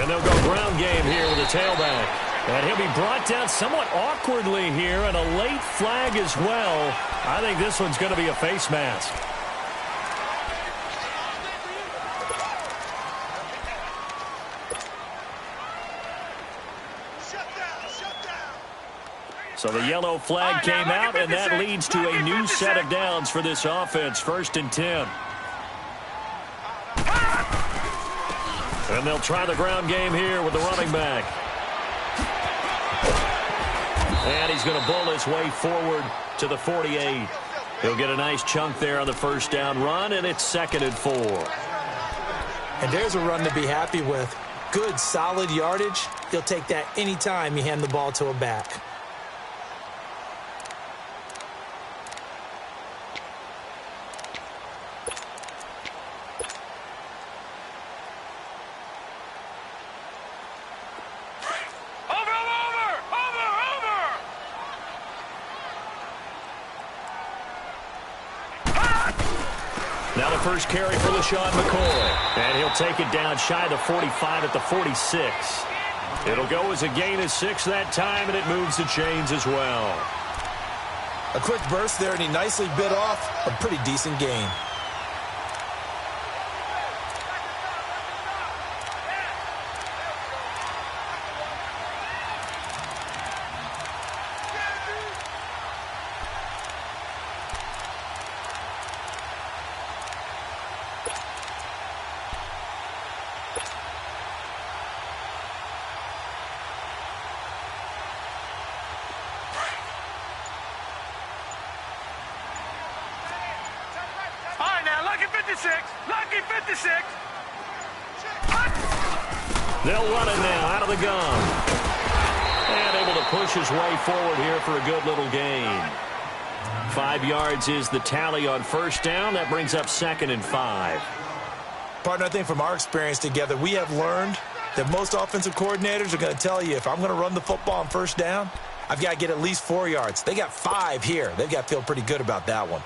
And they'll go ground game here with a tailback. And he'll be brought down somewhat awkwardly here, and a late flag as well. I think this one's going to be a face mask. So the yellow flag came out, and that leads to a new set of downs for this offense. 1st and 10. And they'll try the ground game here with the running back. And he's going to bull his way forward to the 48. He'll get a nice chunk there on the 1st down run, and it's 2nd and 4. And there's a run to be happy with. Good, solid yardage. He'll take that anytime you hand the ball to a back. Now the first carry for LaShawn McCoy. And he'll take it down shy of the 45 at the 46. It'll go as a gain of 6 that time, and it moves the chains as well. A quick burst there, and he nicely bit off a pretty decent gain. Lucky 56. They'll run it now out of the gun. And able to push his way forward here for a good little gain. 5 yards is the tally on 1st down. That brings up 2nd and 5. Partner, I think from our experience together, we have learned that most offensive coordinators are going to tell you, if I'm going to run the football on 1st down, I've got to get at least 4 yards. They got 5 here. They've got to feel pretty good about that one.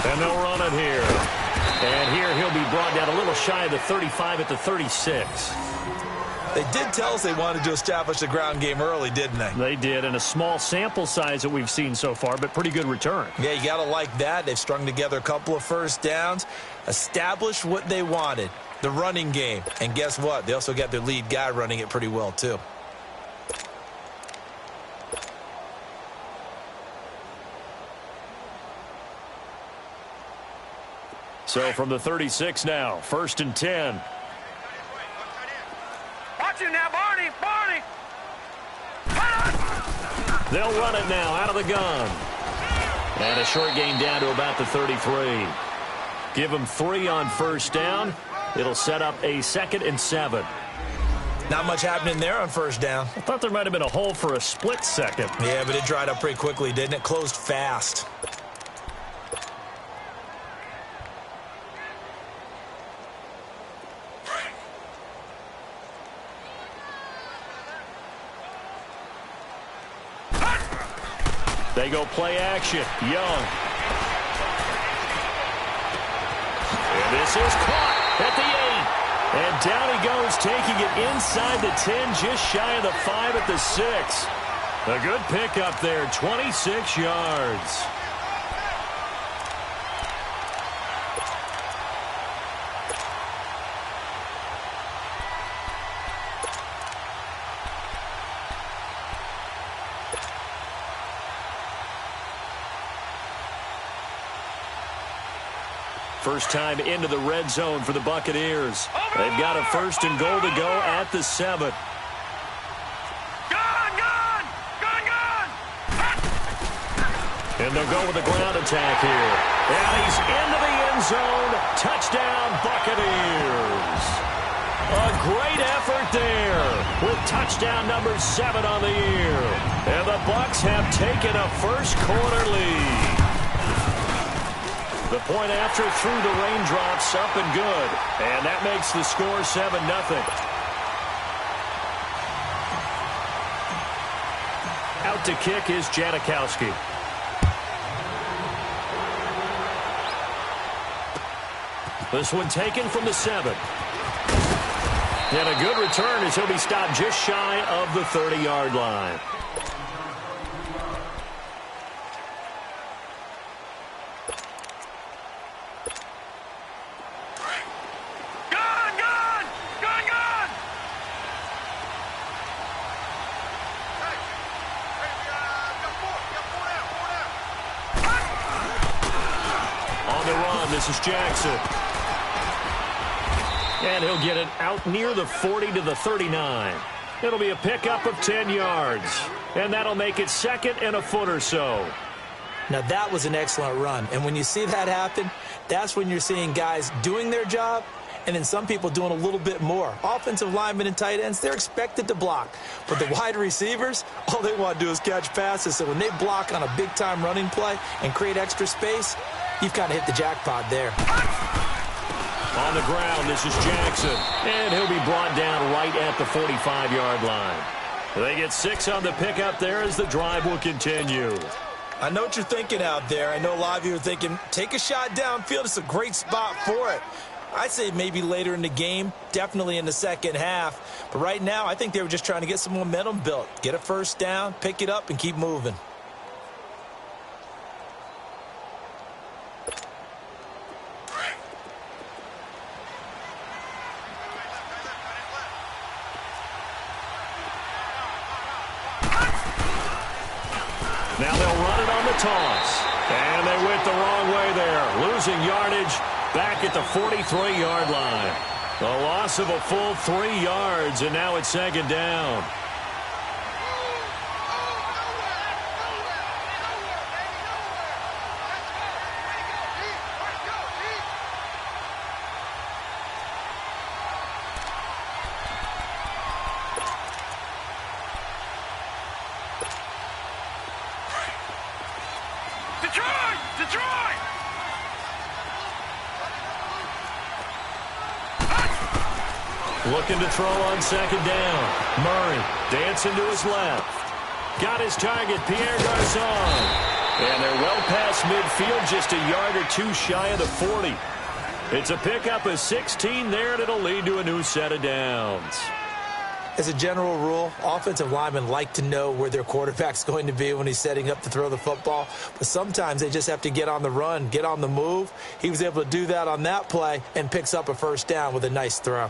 And they'll run it here. And here he'll be brought down a little shy of the 35 at the 36. They did tell us they wanted to establish the ground game early, didn't they? They did, and a small sample size that we've seen so far, but pretty good return. Yeah, you got to like that. They've strung together a couple of 1st downs, established what they wanted, the running game. And guess what? They also got their lead guy running it pretty well, too. So from the 36 now, 1st and 10. Watch him now, Barney. They'll run it now out of the gun. And a short gain down to about the 33. Give them 3 on 1st down. It'll set up a 2nd and 7. Not much happening there on 1st down. I thought there might have been a hole for a split second. Yeah, but it dried up pretty quickly, didn't it? Closed fast. They go play action. Young. And this is caught at the 8. And down he goes, taking it inside the 10, just shy of the 5 at the 6. A good pickup there, 26 yards. First time into the red zone for the Buccaneers. They've got a 1st and goal to go at the 7. And they'll go with a ground attack here. And he's into the end zone. Touchdown, Buccaneers. A great effort there with touchdown number 7 on the year. And the Bucs have taken a first-quarter lead. The point after through the raindrops, up and good. And that makes the score 7-0. Out to kick is Janikowski. This one taken from the 7. And a good return as he'll be stopped just shy of the 30-yard line. On the run, this is Jackson. And he'll get it out near the 40 to the 39. It'll be a pickup of 10 yards. And that'll make it 2nd and a foot or so. Now, that was an excellent run. And when you see that happen, that's when you're seeing guys doing their job and then some people doing a little bit more. Offensive linemen and tight ends, they're expected to block. But the wide receivers, all they want to do is catch passes. So when they block on a big-time running play and create extra space, you've kind of hit the jackpot there. On the ground, this is Jackson. And he'll be brought down right at the 45-yard line. They get 6 on the pickup there as the drive will continue. I know what you're thinking out there. I know a lot of you are thinking, take a shot downfield. It's a great spot for it. I'd say maybe later in the game, definitely in the second half. But right now, I think they were just trying to get some momentum built. Get a first down, pick it up, and keep moving. Now they'll run it on the toss. And they went the wrong way there. Losing yardage back at the 43-yard line. A loss of a full 3 yards, and now it's 2nd down. Looking to throw on 2nd down. Murray dancing to his left. Got his target, Pierre Garçon. And they're well past midfield, just a yard or 2 shy of the 40. It's a pickup of 16 there, and it'll lead to a new set of downs. As a general rule, offensive linemen like to know where their quarterback's going to be when he's setting up to throw the football. But sometimes they just have to get on the run, get on the move. He was able to do that on that play and picks up a first down with a nice throw.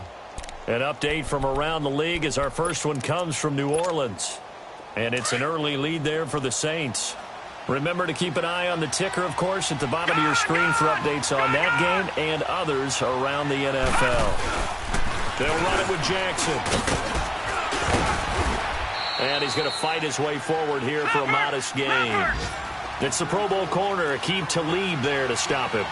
An update from around the league as our first one comes from New Orleans. And it's an early lead there for the Saints. Remember to keep an eye on the ticker, of course, at the bottom of your screen for updates on that game and others around the NFL. They'll run it with Jackson. And he's going to fight his way forward here for a modest gain. It's the Pro Bowl corner, Aqib Talib there to stop him.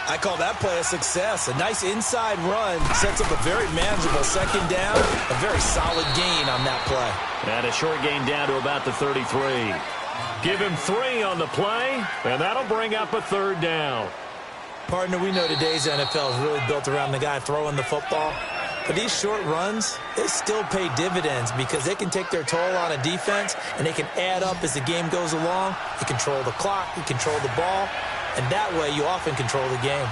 I call that play a success. A nice inside run sets up a very manageable 2nd down. A very solid gain on that play. And a short gain down to about the 33. Give him 3 on the play, and that'll bring up a 3rd down. Partner, we know today's NFL is really built around the guy throwing the football. But these short runs, they still pay dividends because they can take their toll on a defense, and they can add up as the game goes along. You control the clock, you control the ball. And that way, you often control the game.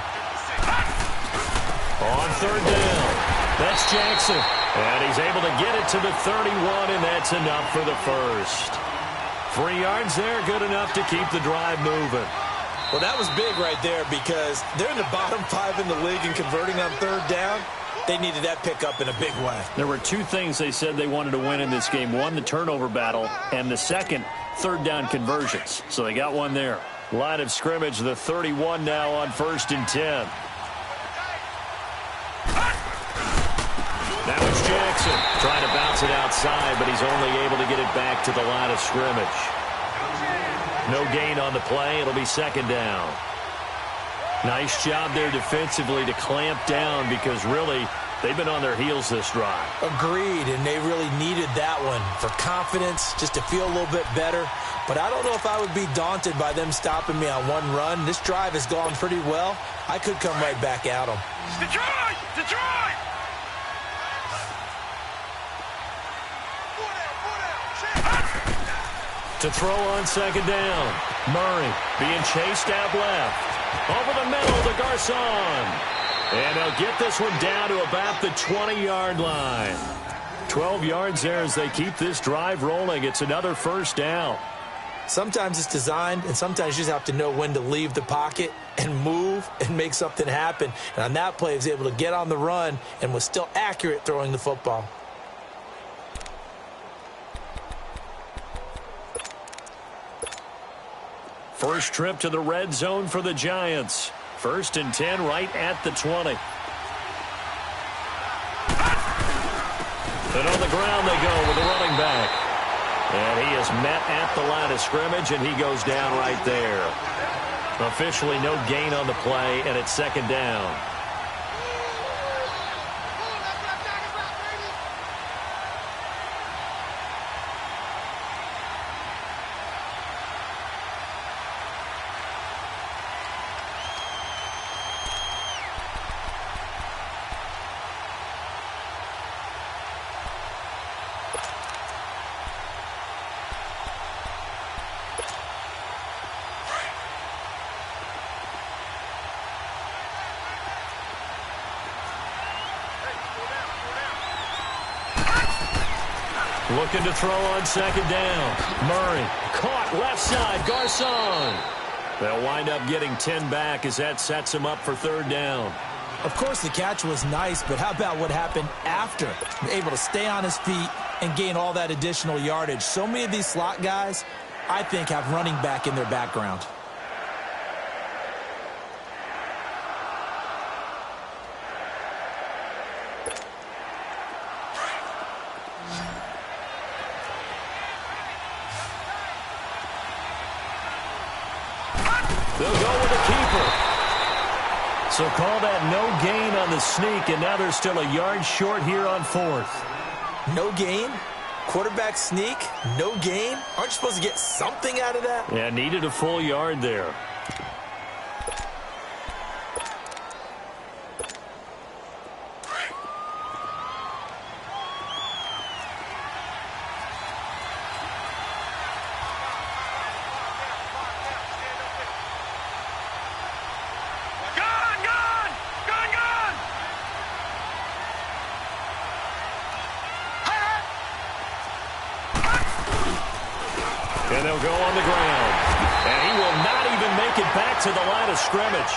On 3rd down, that's Jackson. And he's able to get it to the 31, and that's enough for the first. 3 yards there, good enough to keep the drive moving. Well, that was big right there because they're in the bottom 5 in the league in converting on 3rd down. They needed that pickup in a big way. There were 2 things they said they wanted to win in this game. One, the turnover battle, and the second, 3rd down conversions. So they got one there. Line of scrimmage, the 31 now on 1st and 10. Now it's Jackson trying to bounce it outside, but he's only able to get it back to the line of scrimmage. No gain on the play. It'll be 2nd down. Nice job there defensively to clamp down because really They've been on their heels this drive. Agreed, and they really needed that one for confidence, just to feel a little bit better. But I don't know if I would be daunted by them stopping me on one run. This drive has gone pretty well. I could come right back at them. Detroit! Detroit! To throw on second down. Murray being chased out left. Over the middle to Garcon. And they'll get this one down to about the 20-yard line. 12 yards there as they keep this drive rolling. It's another first down. Sometimes it's designed, and sometimes you just have to know when to leave the pocket and move and make something happen. And on that play, he was able to get on the run and was still accurate throwing the football. First trip to the red zone for the Giants. 1st and 10 right at the 20. And on the ground they go with the running back. And he is met at the line of scrimmage, and he goes down right there. Officially no gain on the play, and it's second down. Looking to throw on second down. Murray caught left side. Garcon. They'll wind up getting 10 back as that sets them up for third down. Of course, the catch was nice, but how about what happened after? Able to stay on his feet and gain all that additional yardage. So many of these slot guys, I think, have running back in their background. They'll go with a keeper. So call that no gain on the sneak, and now they're still a yard short here on 4th. No gain? Quarterback sneak? No gain? Aren't you supposed to get something out of that? Yeah, needed a full yard there. And they'll go on the ground. And he will not even make it back to the line of scrimmage.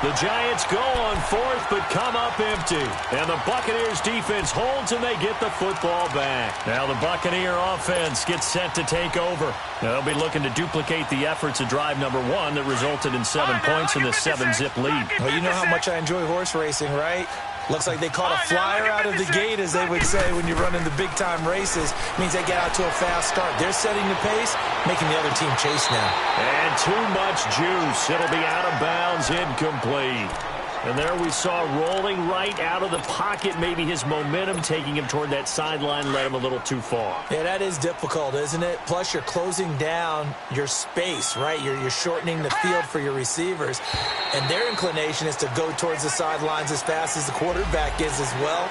The Giants go on 4th, but come up empty. And the Buccaneers defense holds, and they get the football back. Now the Buccaneer offense gets set to take over. They'll be looking to duplicate the efforts of drive number 1 that resulted in 7 points in the 7-zip lead. Well, you know how much I enjoy horse racing, right? Looks like they caught a flyer out of the gate, as they would say when you're running the big-time races. Means they get out to a fast start. They're setting the pace, making the other team chase now. And too much juice. It'll be out of bounds, incomplete. And there we saw rolling right out of the pocket. Maybe his momentum taking him toward that sideline led him a little too far. Yeah, that is difficult, isn't it? Plus, you're closing down your space, right? You're shortening the field for your receivers. And their inclination is to go towards the sidelines as fast as the quarterback is as well.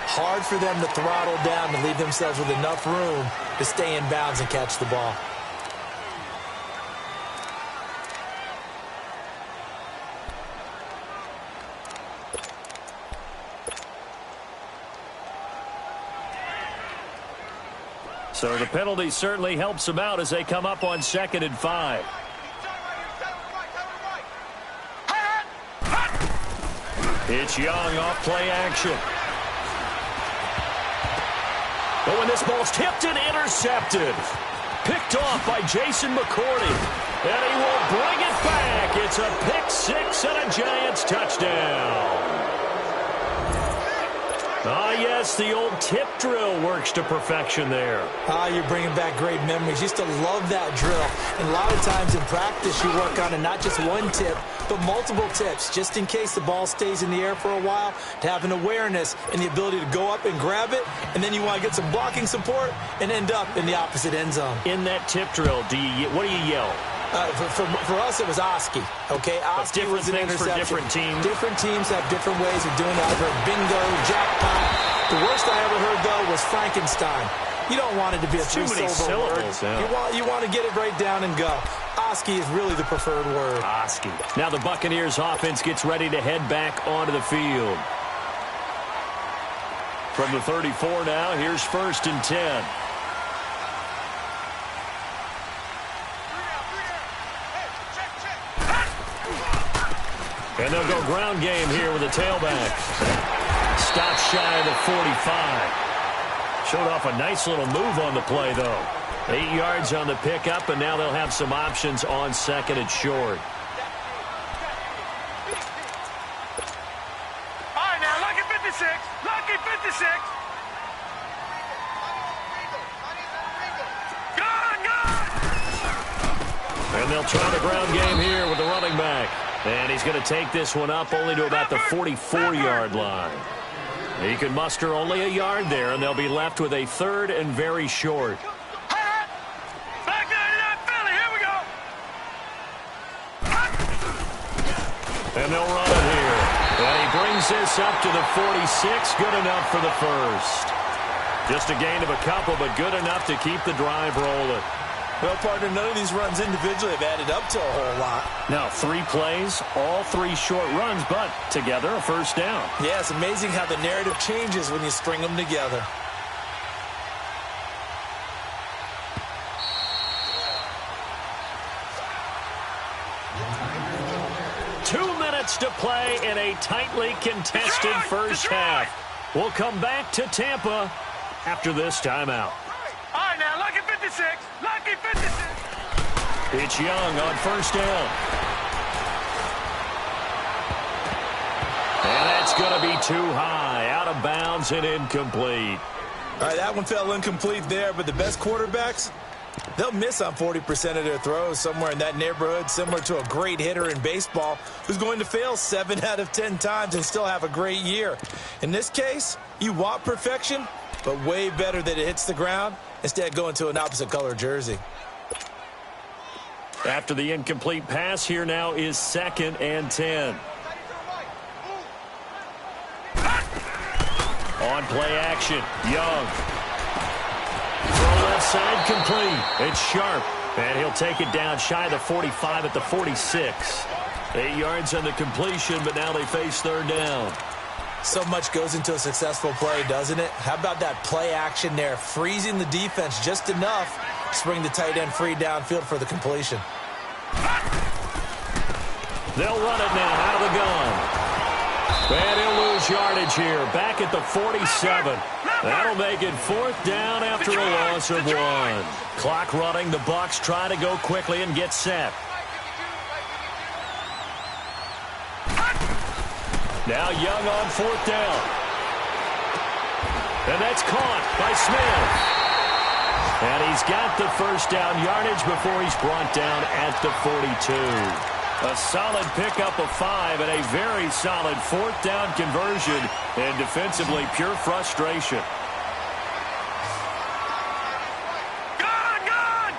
Hard for them to throttle down and leave themselves with enough room to stay in bounds and catch the ball. So the penalty certainly helps them out as they come up on 2nd and 5. It's Young off play action. Oh, and this ball's tipped and intercepted. Picked off by Jason McCourty. And he will bring it back. It's a pick 6 and a Giants touchdown. Ah, yes, the old tip drill works to perfection there. Ah, you're bringing back great memories. Used to love that drill. And a lot of times in practice, you work on it, not just one tip, but multiple tips, just in case the ball stays in the air for a while, to have an awareness and the ability to go up and grab it, and then you want to get some blocking support and end up in the opposite end zone. In that tip drill, what do you yell? For us, it was Oski. Okay, Oski was an interception. For different teams. Different teams have different ways of doing that. I've heard bingo, jackpot. The worst I ever heard, though, was Frankenstein. You don't want it to be a three-syllable word. Yeah. You want to get it right down and go. Oski is really the preferred word. Oski. Now the Buccaneers offense gets ready to head back onto the field. From the 34 now, here's 1st and 10. And they'll go ground game here with a tailback. Stop shy of the 45. Showed off a nice little move on the play, though. 8 yards on the pickup, and now they'll have some options on 2nd and short. All right, now, lucky 56. Lucky 56. And they'll try the ground game here with the running back. And he's going to take this one up only to about the 44-yard line. He can muster only a yard there, and they'll be left with a 3rd and very short. Back there to that Philly. Here we go. And they'll run it here. And he brings this up to the 46. Good enough for the first. Just a gain of a couple, but good enough to keep the drive rolling. Well, partner, none of these runs individually have added up to a whole lot. Now, 3 plays, all 3 short runs, but together a first down. Yeah, it's amazing how the narrative changes when you string them together. Two minutes to play in a tightly contested first half. We'll come back to Tampa after this timeout. All right, now, lucky 56. Lucky 56. It's Young on first down. And that's going to be too high. Out of bounds and incomplete. All right, that one fell incomplete there, but the best quarterbacks, they'll miss on 40% of their throws, somewhere in that neighborhood, similar to a great hitter in baseball who's going to fail 7 out of 10 times and still have a great year. In this case, you want perfection, but way better that it hits the ground instead going to an opposite color jersey. After the incomplete pass, here now is 2nd and 10. On play action, Young. Throw left side complete. It's Sharp, and he'll take it down shy of the 45 at the 46. 8 yards on the completion, but now they face 3rd down. So much goes into a successful play, doesn't it? How about that play action there, freezing the defense just enough to bring the tight end free downfield for the completion. They'll run it now out of the gun. And he'll lose yardage here, back at the 47. That'll make it 4th down after a loss of 1. Clock running, the Bucs try to go quickly and get set. Now Young on 4th down. And that's caught by Smith. And he's got the first down yardage before he's brought down at the 42. A solid pickup of 5 and a very solid 4th down conversion. And defensively, pure frustration. Gone!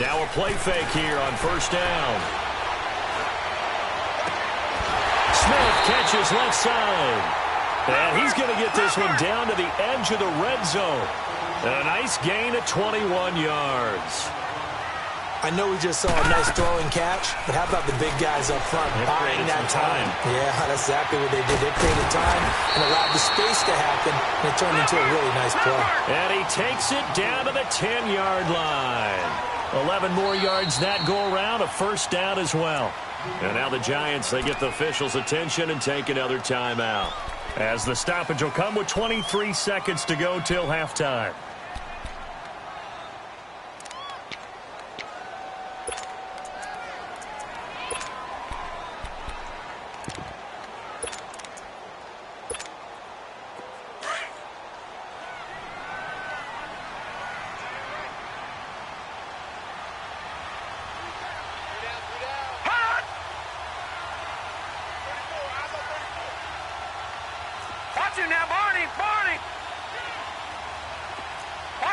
Now a play fake here on 1st down. Smith catches left side. And he's going to get this one down to the edge of the red zone. A nice gain of 21 yards. I know we just saw a nice throwing catch, but how about the big guys up front buying that time? Yeah, that's exactly what they did. They created time and allowed the space to happen, and it turned into a really nice play. And he takes it down to the 10-yard line. 11 more yards that go around, a first down as well. And now the Giants, they get the officials' attention and take another timeout. As the stoppage will come with 23 seconds to go till halftime.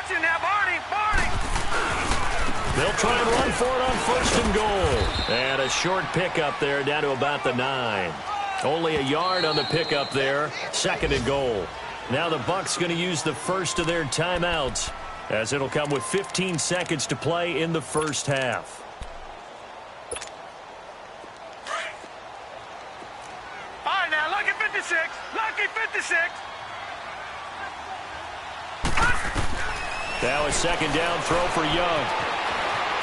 got you now, Barney. They'll try and run for it on first and goal. And a short pickup there down to about the 9. Only a yard on the pickup there. Second and goal. Now the Bucs going to use the first of their timeouts, as it'll come with 15 seconds to play in the first half. All right, now, lucky 56. Lucky 56. Now a second down throw for Young.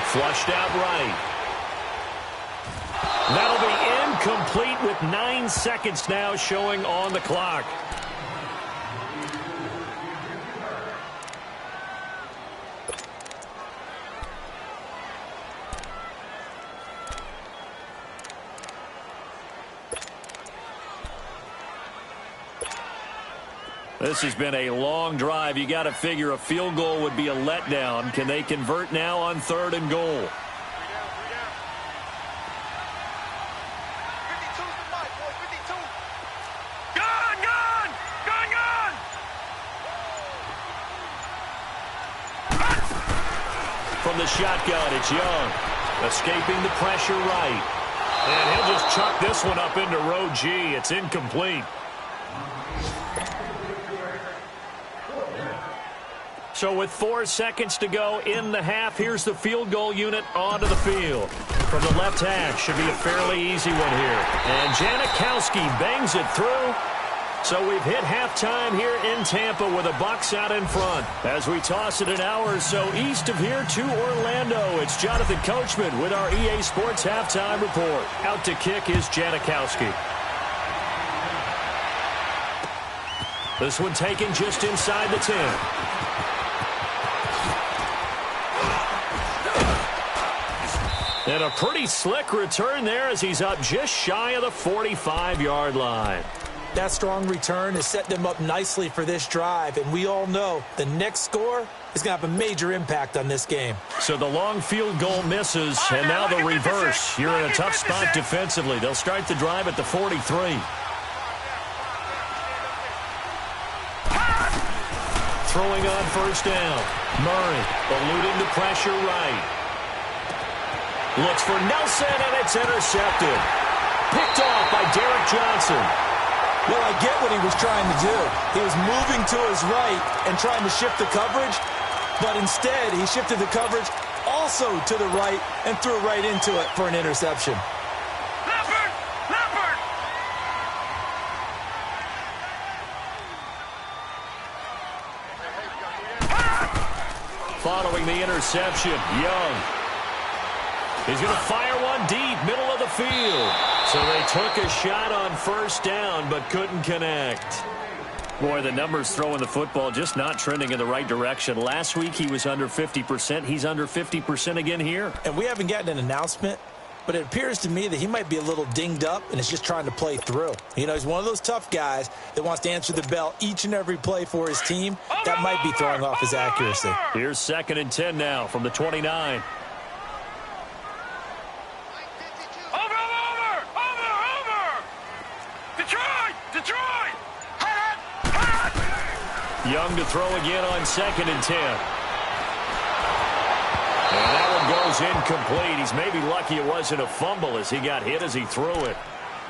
Flushed out right. That'll be incomplete with 9 seconds now showing on the clock. This has been a long drive. You got to figure a field goal would be a letdown. Can they convert now on third and goal? From the shotgun, it's Young. Escaping the pressure right. And he'll just chuck this one up into row G. It's incomplete. So with 4 seconds to go in the half, here's the field goal unit onto the field. From the left hash, should be a fairly easy one here. And Janikowski bangs it through. So we've hit halftime here in Tampa with the Bucs out in front. As we toss it an hour or so east of here to Orlando, it's Jonathan Coachman with our EA Sports Halftime Report. Out to kick is Janikowski. This one taken just inside the 10. And a pretty slick return there as he's up just shy of the 45-yard line. That strong return has set them up nicely for this drive, and we all know the next score is going to have a major impact on this game. So the long field goal misses, and now the reverse. You're in a tough spot defensively. They'll start the drive at the 43. Throwing on first down. Murray eluding the pressure right. Looks for Nelson, and it's intercepted. Picked off by Derek Johnson. Well, I get what he was trying to do. He was moving to his right and trying to shift the coverage, but instead he shifted the coverage also to the right and threw right into it for an interception. Leopard! Leopard! Following the interception, Young. He's going to fire one deep, middle of the field. So they took a shot on first down, but couldn't connect. Boy, the numbers throwing the football just not trending in the right direction. Last week he was under 50%. He's under 50% again here. And we haven't gotten an announcement, but it appears to me that he might be a little dinged up and is just trying to play through. You know, he's one of those tough guys that wants to answer the bell each and every play for his team. That might be throwing off his accuracy. Here's 2nd and 10 now from the 29. Young to throw again on 2nd and 10. And that one goes incomplete. He's maybe lucky it wasn't a fumble as he got hit as he threw it.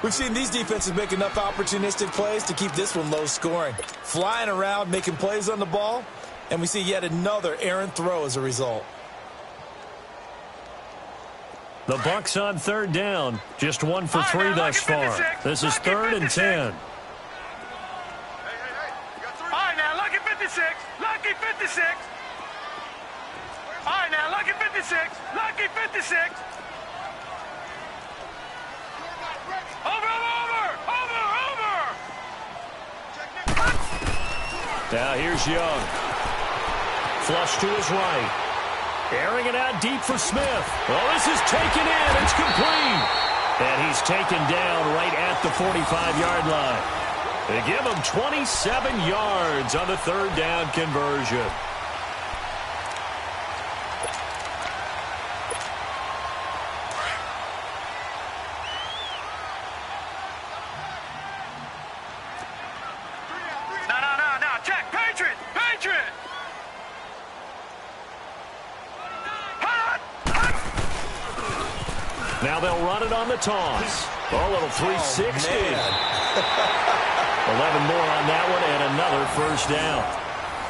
We've seen these defenses make enough opportunistic plays to keep this one low scoring. Flying around, making plays on the ball, and we see yet another errant throw as a result. The Bucs on 3rd down. Just 1 for 3 thus far. This is 3rd and 10. Lucky 56. All right, now, lucky 56. Lucky 56. Over. Now here's Young. Flush to his right. Airing it out deep for Smith. Well, this is taken in. It's complete. And he's taken down right at the 45-yard line. They give him 27 yards on the 3rd down conversion. No. Check. Patriot. Now they'll run it on the toss. A little 360. 11 more on that one and another first down.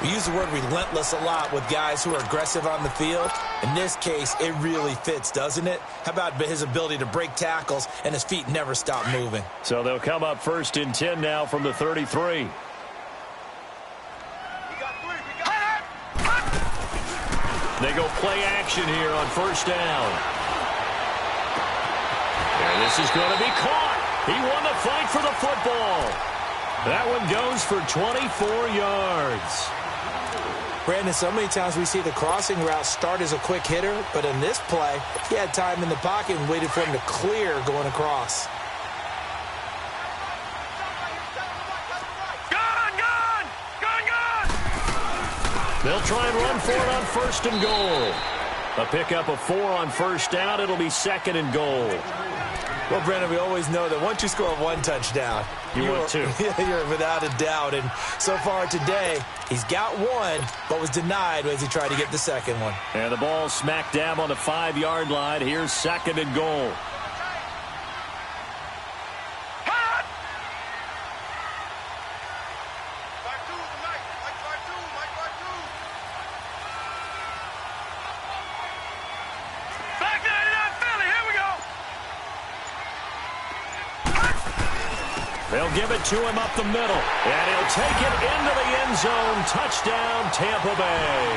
We use the word relentless a lot with guys who are aggressive on the field. In this case, it really fits, doesn't it? How about his ability to break tackles and his feet never stop moving? So they'll come up 1st and 10 now from the 33. They go play action here on 1st down. And this is going to be caught. He won the fight for the football. That one goes for 24 yards. Brandon, so many times we see the crossing route start as a quick hitter, but in this play, he had time in the pocket and waited for him to clear going across. Gone! They'll try and run for it on 1st and goal. A pickup of 4 on 1st down. It'll be 2nd and goal. Well, Brandon, we always know that once you score one touchdown, you're 2. You're without a doubt. And so far today, he's got one, but was denied as he tried to get the second one. And the ball smack dab on the 5-yard line. Here's 2nd and goal. They'll give it to him up the middle, and he'll take it into the end zone. Touchdown, Tampa Bay.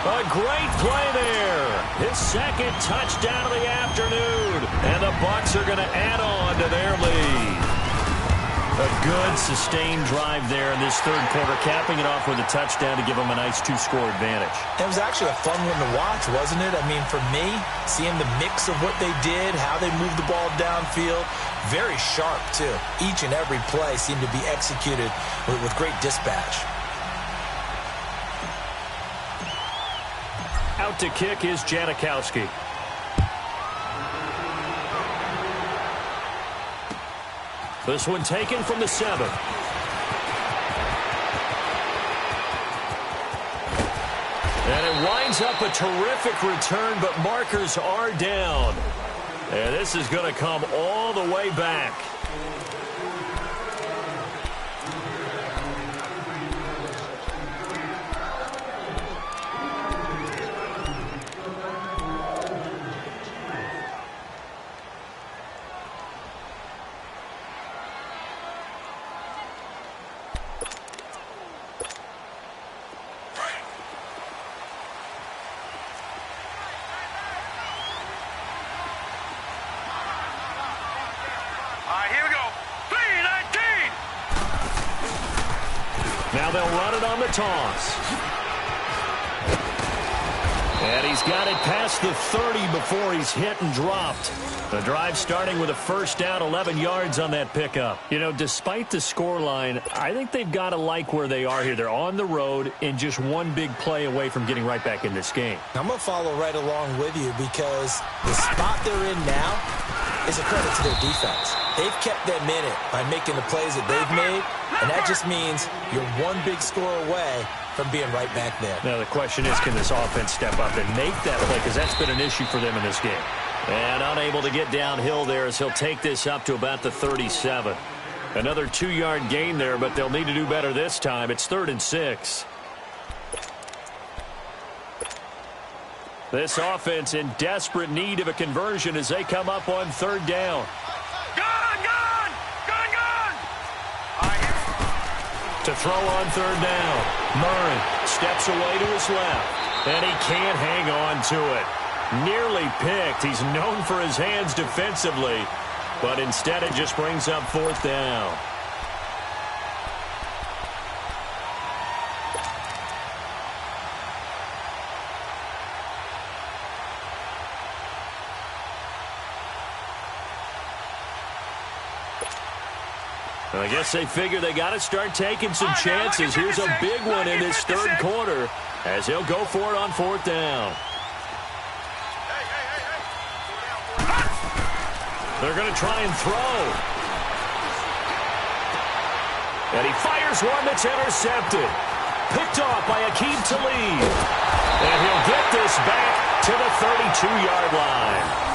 A great play there. His 2nd touchdown of the afternoon, and the Bucs are going to add on to their lead. A good, sustained drive there in this 3rd quarter, capping it off with a touchdown to give them a nice 2-score advantage. It was actually a fun one to watch, wasn't it? I mean, for me, seeing the mix of what they did, how they moved the ball downfield, very sharp, too. Each and every play seemed to be executed with great dispatch. Out to kick is Janikowski. This one taken from the 7. And it winds up a terrific return, but markers are down. And this is going to come all the way back. Now they'll run it on the toss. And he's got it past the 30 before he's hit and dropped. The drive starting with a 1st down, 11 yards on that pickup. You know, despite the scoreline, I think they've got to like where they are here. They're on the road and just one big play away from getting right back in this game. I'm going to follow right along with you because the spot they're in now is a credit to their defense. They've kept them in it by making the plays that they've made, and that just means you're one big score away from being right back there. Now the question is, can this offense step up and make that play? Because that's been an issue for them in this game. And unable to get downhill there as he'll take this up to about the 37. Another 2-yard gain there, but they'll need to do better this time. It's 3rd and 6. This offense in desperate need of a conversion as they come up on 3rd down. To throw on 3rd down. Murray steps away to his left, and he can't hang on to it. Nearly picked. He's known for his hands defensively, but instead it just brings up 4th down. I guess they figure they got to start taking some chances. Here's a big one in this 3rd quarter as he'll go for it on 4th down. They're going to try and throw. And he fires one that's intercepted. Picked off by Aqib Talib. And he'll get this back to the 32-yard line.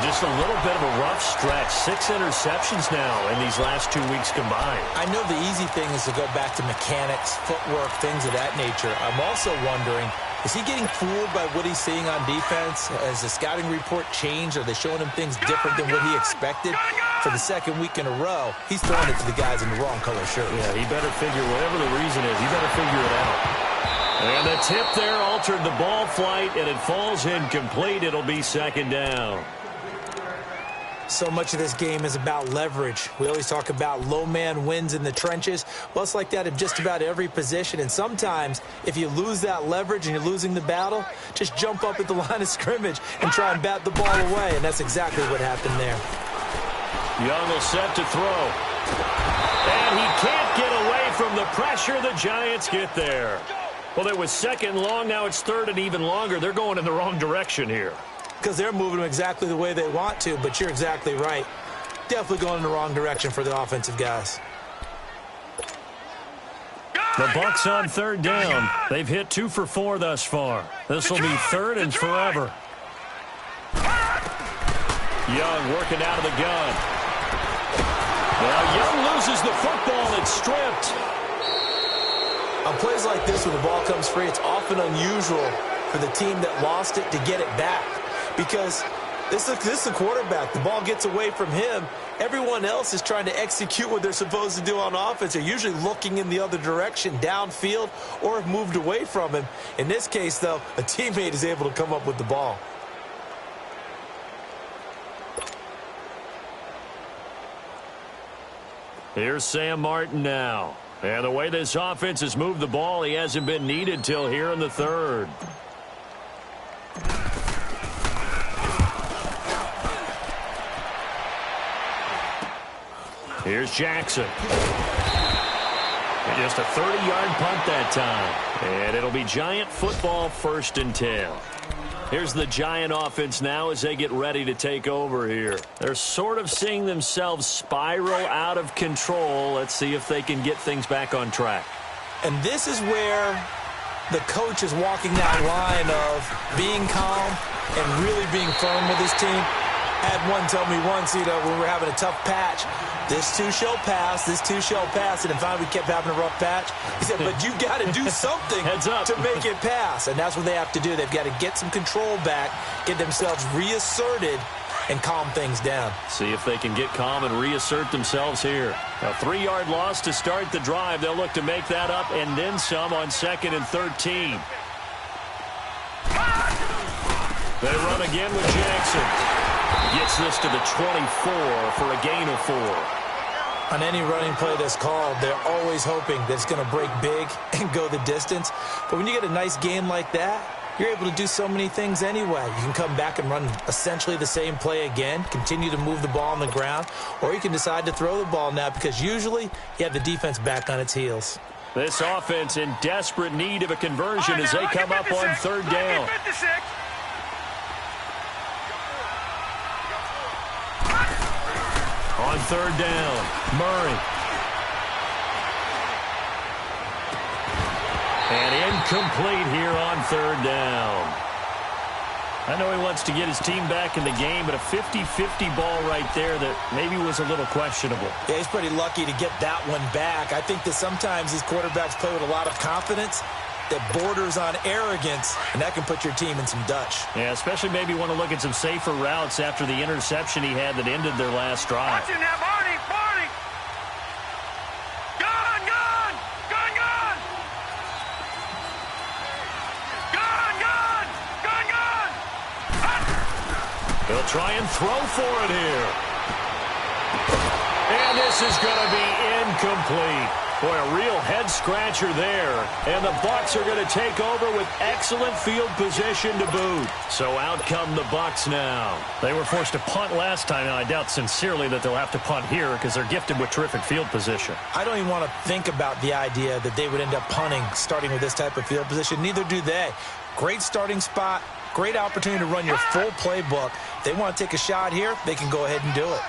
Just a little bit of a rough stretch. 6 interceptions now in these last 2 weeks combined. I know the easy thing is to go back to mechanics, footwork, things of that nature. I'm also wondering, is he getting fooled by what he's seeing on defense? Has the scouting report changed? Are they showing him things different than what he expected? For the second week in a row, he's throwing it to the guys in the wrong color shirts. Yeah, he better figure, whatever the reason is, he better figure it out. And the tip there altered the ball flight, and it falls incomplete. It'll be second down. So much of this game is about leverage. We always talk about low man wins in the trenches. Well, it's like that in just about every position. And sometimes, if you lose that leverage and you're losing the battle, just jump up at the line of scrimmage and try and bat the ball away. And that's exactly what happened there. Young will set to throw. And he can't get away from the pressure. The Giants get there. Well, it was second long. Now it's third and even longer. They're going in the wrong direction here. Because they're moving them exactly the way they want to, but you're exactly right. Definitely going in the wrong direction for the offensive guys. The Bucks on third down. They've hit 2 for 4 thus far. This will be third and forever. Young working out of the gun. Now Young loses the football. It's stripped. On plays like this, when the ball comes free, it's often unusual for the team that lost it to get it back. Because this is the quarterback. The ball gets away from him. Everyone else is trying to execute what they're supposed to do on offense. They're usually looking in the other direction, downfield, or have moved away from him. In this case, though, a teammate is able to come up with the ball. Here's Sam Martin now. And the way this offense has moved the ball, he hasn't been needed till here in the third. Here's Jackson. Just a 30-yard punt that time. And it'll be Giant football, 1st and 10. Here's the Giant offense now as they get ready to take over here. They're sort of seeing themselves spiral out of control. Let's see if they can get things back on track. And this is where the coach is walking that line of being calm and really being firm with his team. Had one tell me once, when we were having a tough patch, this too shall pass, this too shall pass. And then finally we kept having a rough patch. He said, but you've got to do something to make it pass. And that's what they have to do. They've got to get some control back, get themselves reasserted, and calm things down. See if they can get calm and reassert themselves here. A 3-yard loss to start the drive. They'll look to make that up and then some on 2nd and 13. They run again with Jackson. Gets this to the 24 for a gain of 4. On any running play that's called, they're always hoping that it's going to break big and go the distance. But when you get a nice gain like that, you're able to do so many things anyway. You can come back and run essentially the same play again, continue to move the ball on the ground, or you can decide to throw the ball now because usually you have the defense back on its heels. This offense in desperate need of a conversion as they come up on 3rd down. On 3rd down, Murray. And incomplete here on 3rd down. I know he wants to get his team back in the game, but a 50-50 ball right there that maybe was a little questionable. Yeah, he's pretty lucky to get that one back. I think that sometimes these quarterbacks play with a lot of confidence that borders on arrogance, and that can put your team in some Dutch. Yeah, especially maybe want to look at some safer routes after the interception he had that ended their last drive. Watch him now, Barney! Barney! Gun! Gun! Gun! Gun! Gun! Gun! Gun! Gun! They'll try and throw for it here. And this is going to be incomplete. Boy, a real head-scratcher there. And the Bucs are going to take over with excellent field position to boot. So out come the Bucs now. They were forced to punt last time, and I doubt sincerely that they'll have to punt here because they're gifted with terrific field position. I don't even want to think about the idea that they would end up punting starting with this type of field position. Neither do they. Great starting spot, great opportunity to run your full playbook. If they want to take a shot here, they can go ahead and do it.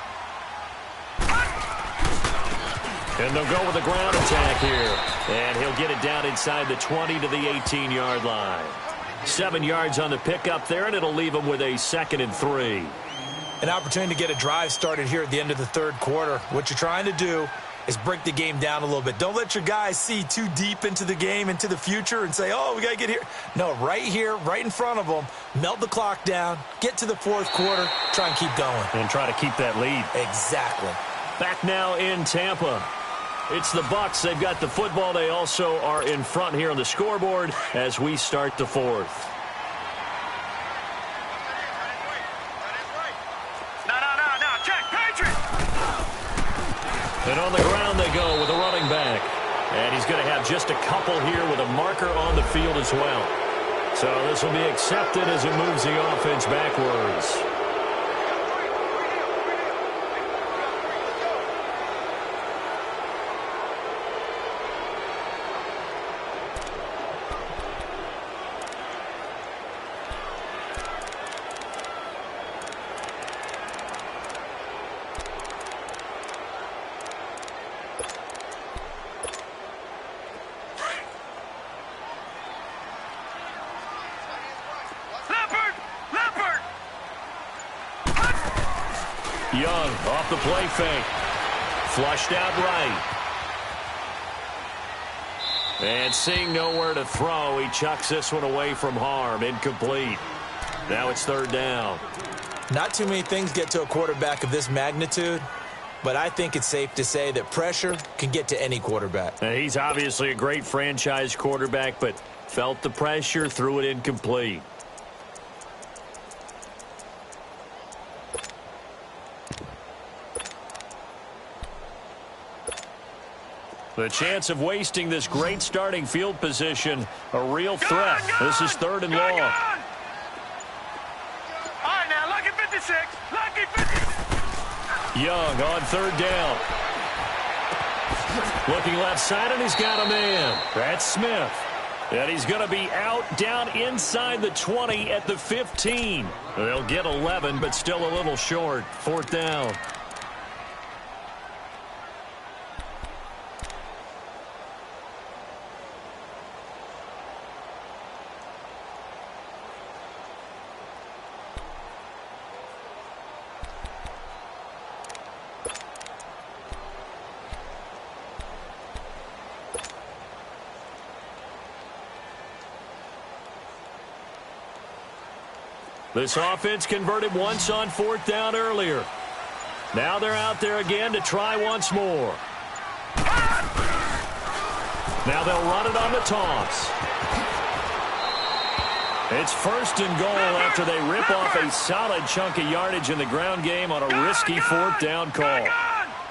And they'll go with a ground attack here. And he'll get it down inside the 20 to the 18-yard line. 7 yards on the pickup there, and it'll leave him with a 2nd and 3. An opportunity to get a drive started here at the end of the third quarter. What you're trying to do is break the game down a little bit. Don't let your guys see too deep into the game, into the future, and say, oh, we got to get here. No, right here, right in front of them, melt the clock down, get to the fourth quarter, try and keep going. And try to keep that lead. Exactly. Back now in Tampa. It's the Bucs. They've got the football. They also are in front here on the scoreboard as we start the fourth. And on the ground they go with a running back. And he's going to have just a couple here with a marker on the field as well. So this will be accepted as it moves the offense backwards. Young off the play fake. Flushed out right. And seeing nowhere to throw, he chucks this one away from harm. Incomplete. Now it's third down. Not too many things get to a quarterback of this magnitude, but I think it's safe to say that pressure can get to any quarterback. And he's obviously a great franchise quarterback, but felt the pressure, threw it incomplete. The chance of wasting this great starting field position, a real threat. This is third and long. All right, now, lucky 56. Lucky 56. Young on third down. Looking left side, and he's got a man. That's Smith. And he's going to be out down inside the 20 at the 15. They'll get 11, but still a little short. Fourth down. This offense converted once on fourth down earlier. Now they're out there again to try once more. Now they'll run it on the toss. It's first and goal after they rip off a solid chunk of yardage in the ground game on a risky fourth down call.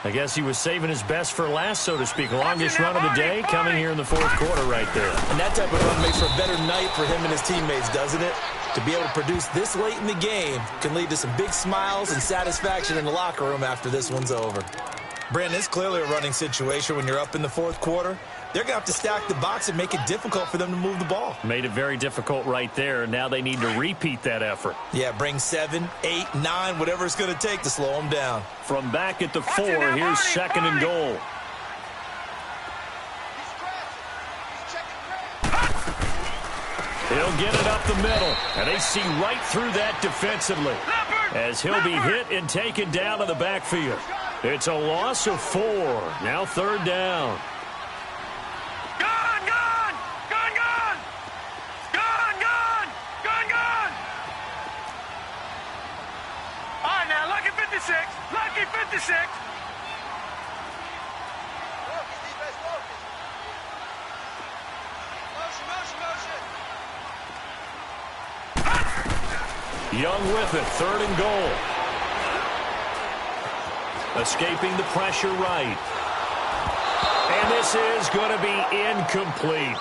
I guess he was saving his best for last, so to speak. Longest run of the day coming here in the fourth quarter right there. And that type of run makes for a better night for him and his teammates, doesn't it? To be able to produce this late in the game can lead to some big smiles and satisfaction in the locker room after this one's over. Brandon, it's clearly a running situation when you're up in the fourth quarter. They're going to have to stack the box and make it difficult for them to move the ball. Made it very difficult right there. Now they need to repeat that effort. Yeah, bring 7, 8, 9, whatever it's going to take to slow them down. From back at the 4, here's second and goal. He'll get it up the middle, and they see right through that defensively as he'll be hit and taken down to the backfield. It's a loss of 4. Now third down. Lucky 56. Young with it, third and goal. Escaping the pressure right. And this is going to be incomplete.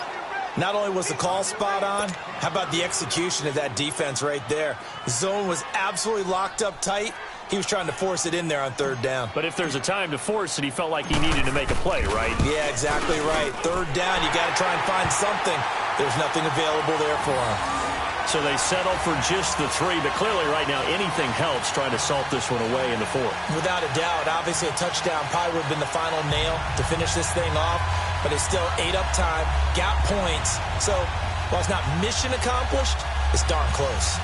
Not only was the call spot on, how about the execution of that defense right there? The zone was absolutely locked up tight. He was trying to force it in there on third down. But if there's a time to force it, he felt like he needed to make a play, right? Yeah, exactly right. Third down, you got to try and find something. There's nothing available there for him. So they settle for just the 3, but clearly right now anything helps trying to salt this one away in the 4th. Without a doubt, obviously a touchdown probably would have been the final nail to finish this thing off, but it's still ate up time, got points. So while it's not mission accomplished, it's darn close.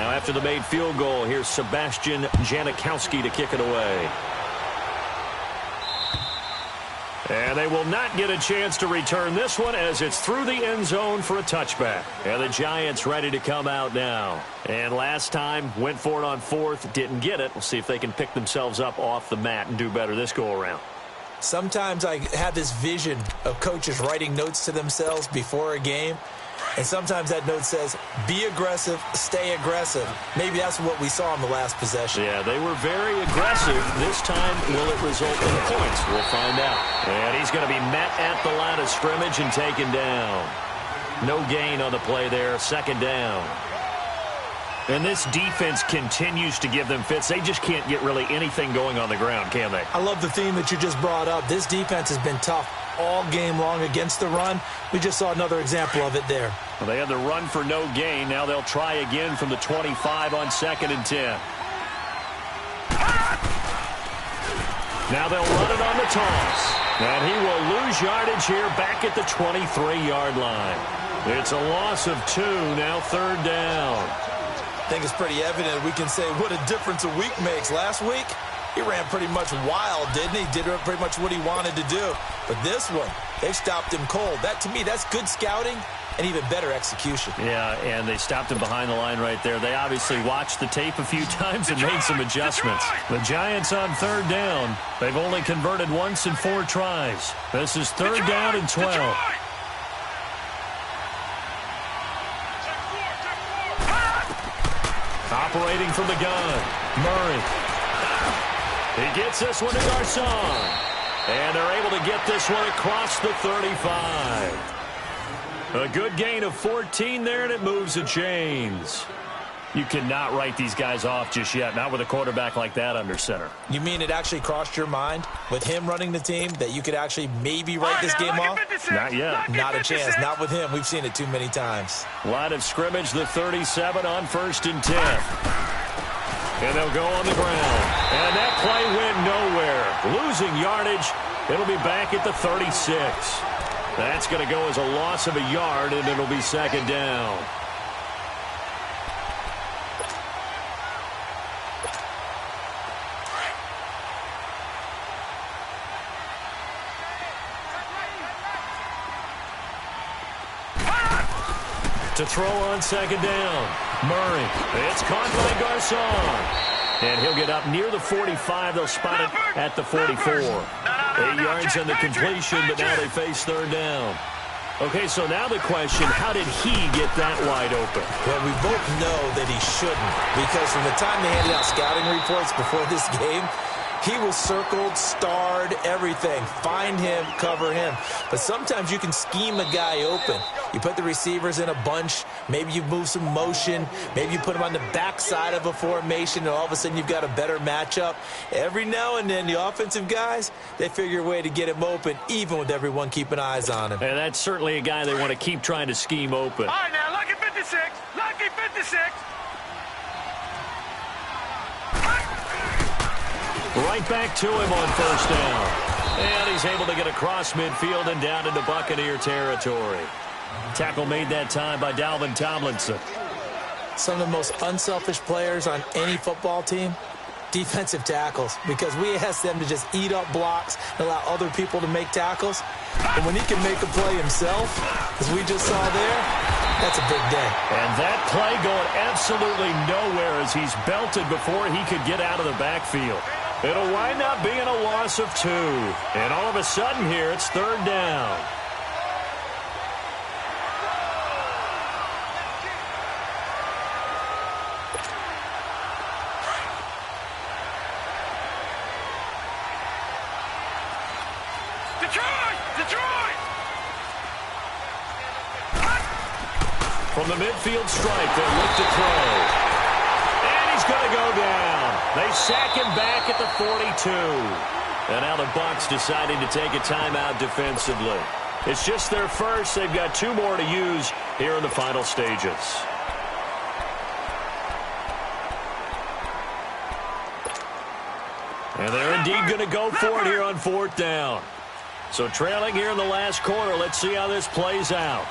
Now after the made field goal, here's Sebastian Janikowski to kick it away. And they will not get a chance to return this one as it's through the end zone for a touchback. And the Giants ready to come out now. And last time, went for it on fourth, didn't get it. We'll see if they can pick themselves up off the mat and do better this go-around. Sometimes I have this vision of coaches writing notes to themselves before a game. And sometimes that note says, be aggressive, stay aggressive. Maybe that's what we saw in the last possession. Yeah, they were very aggressive. This time, will it result in points? We'll find out. And he's going to be met at the line of scrimmage and taken down. No gain on the play there, second down. And this defense continues to give them fits. They just can't get really anything going on the ground, can they? I love the theme that you just brought up. This defense has been tough all game long against the run. We just saw another example of it there. Well, they had the run for no gain. Now they'll try again from the 25 on 2nd and 10. Now they'll run it on the toss. And he will lose yardage here back at the 23-yard line. It's a loss of 2, now 3rd down. I think it's pretty evident. We can say what a difference a week makes. Last week, he ran pretty much wild, didn't he? Did pretty much what he wanted to do. But this one, they stopped him cold. That, to me, that's good scouting and even better execution. Yeah, and they stopped him behind the line right there. They obviously watched the tape a few times and made some adjustments. The Giants on 3rd down. They've only converted once in 4 tries. This is 3rd down and 12. Operating from the gun, Murray. He gets this one to Garcon. And they're able to get this one across the 35. A good gain of 14 there, and it moves the chains. You cannot write these guys off just yet, not with a quarterback like that under center. You mean it actually crossed your mind with him running the team that you could actually maybe write this game off? Not yet. Not a chance. Not with him. We've seen it too many times. Line of scrimmage, the 37 on 1st and 10. And they'll go on the ground. And that play went nowhere. Losing yardage. It'll be back at the 36. That's going to go as a loss of a yard, and it'll be 2nd down. To throw on 2nd down. Murray. It's caught by Garcon. And he'll get up near the 45. They'll spot it at the 44. 8 yards on the completion, but now they face 3rd down. Okay, so now the question, how did he get that wide open? Well, we both know that he shouldn't, because from the time they handed out scouting reports before this game, he was circled, starred, everything. Find him, cover him. But sometimes you can scheme a guy open. You put the receivers in a bunch. Maybe you move some motion. Maybe you put them on the backside of a formation, and all of a sudden you've got a better matchup. Every now and then, the offensive guys, they figure a way to get him open, even with everyone keeping eyes on him. And that's certainly a guy they want to keep trying to scheme open. All right, now, lucky 56. Lucky 56. Right back to him on 1st down. And he's able to get across midfield and down into Buccaneer territory. Tackle made that time by Dalvin Tomlinson. Some of the most unselfish players on any football team, defensive tackles, because we ask them to just eat up blocks and allow other people to make tackles. And when he can make a play himself, as we just saw there, that's a big day. And that play going absolutely nowhere as he's belted before he could get out of the backfield. It'll wind up being a loss of 2. And all of a sudden here, it's 3rd down. Detroit! From the midfield stripe, they look to throw. And he's going to go down. They sack him back at the 42. And now the Bucs deciding to take a timeout defensively. It's just their first. They've got 2 more to use here in the final stages. And they're indeed going to go for it here on 4th down. So trailing here in the last quarter. Let's see how this plays out.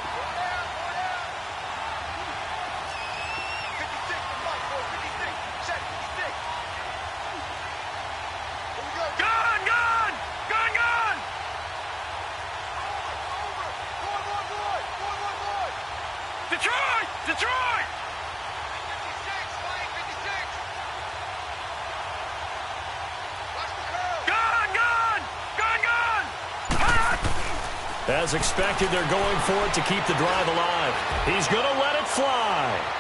As expected, they're going for it to keep the drive alive. He's going to let it fly.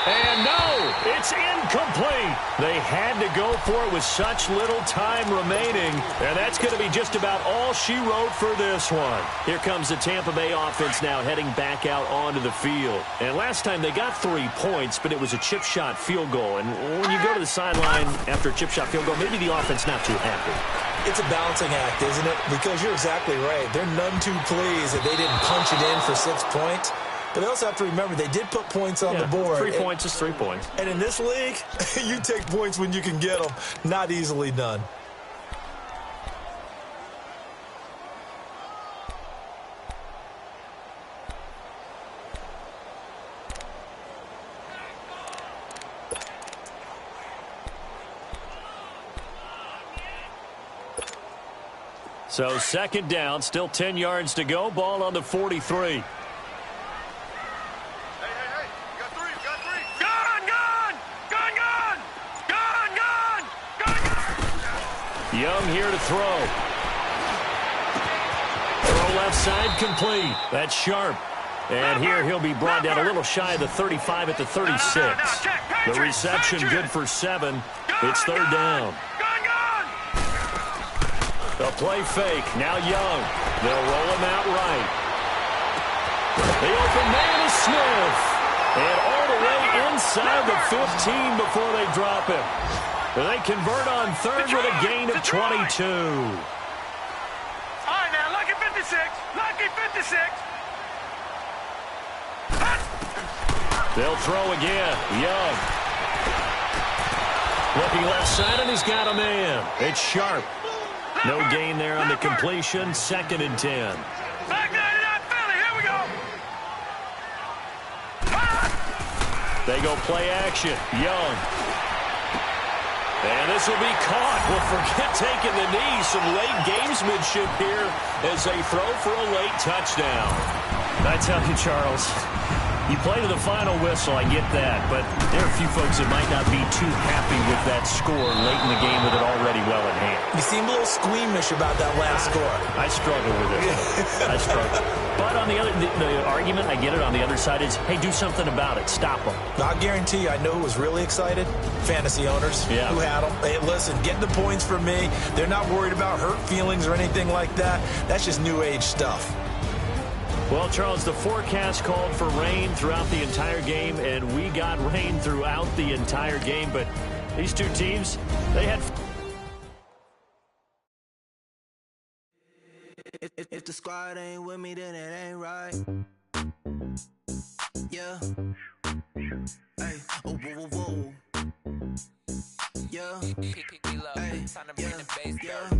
And no, it's incomplete. They had to go for it with such little time remaining, and that's going to be just about all she wrote for this one. Here comes the Tampa Bay offense now heading back out onto the field. And last time they got 3 points, but it was a chip shot field goal. And when you go to the sideline after a chip shot field goal, maybe the offense not too happy. It's a balancing act, isn't it? Because you're exactly right. They're none too pleased that they didn't punch it in for 6 points. But they also have to remember they did put points on the board. 3 points is 3 points. And in this league, you take points when you can get them. Not easily done. So second down, still 10 yards to go. Ball on the 43. Young here to throw. Throw left side complete. That's Sharp. And here he'll be brought down a little shy of the 35 at the 36. The reception good for 7. It's third down. The play fake. Now Young. They'll roll him out right. The open man is Smith. And all the way inside the 15 before they drop him. They convert on third with a gain of 22. All right, now, lucky 56. Lucky 56. They'll throw again. Young. Looking left side, and he's got a man. It's Sharp. No gain there on the completion. 2nd and 10. Back there to that Philly. Here we go. They go play action. Young. And this will be caught. Well, forget taking the knee. Some late gamesmanship here as they throw for a late touchdown. I tell you, Charles, you play to the final whistle, I get that, but there are a few folks that might not be too happy with that score late in the game with it already well in hand. You seem a little squeamish about that last score. I struggle with it. I struggle. But on the other, the argument, I get it, on the other side is, hey, do something about it. Stop them. I guarantee you, I know who was really excited. Fantasy owners who had them. Hey, listen, get the points for me. They're not worried about hurt feelings or anything like that. That's just new age stuff. Well, Charles, the forecast called for rain throughout the entire game, and we got rain throughout the entire game. But these two teams, they had... If the squad ain't with me, then it ain't right. Yeah. Hey. Oh, whoa, whoa, whoa. Yeah. Hey. Yeah.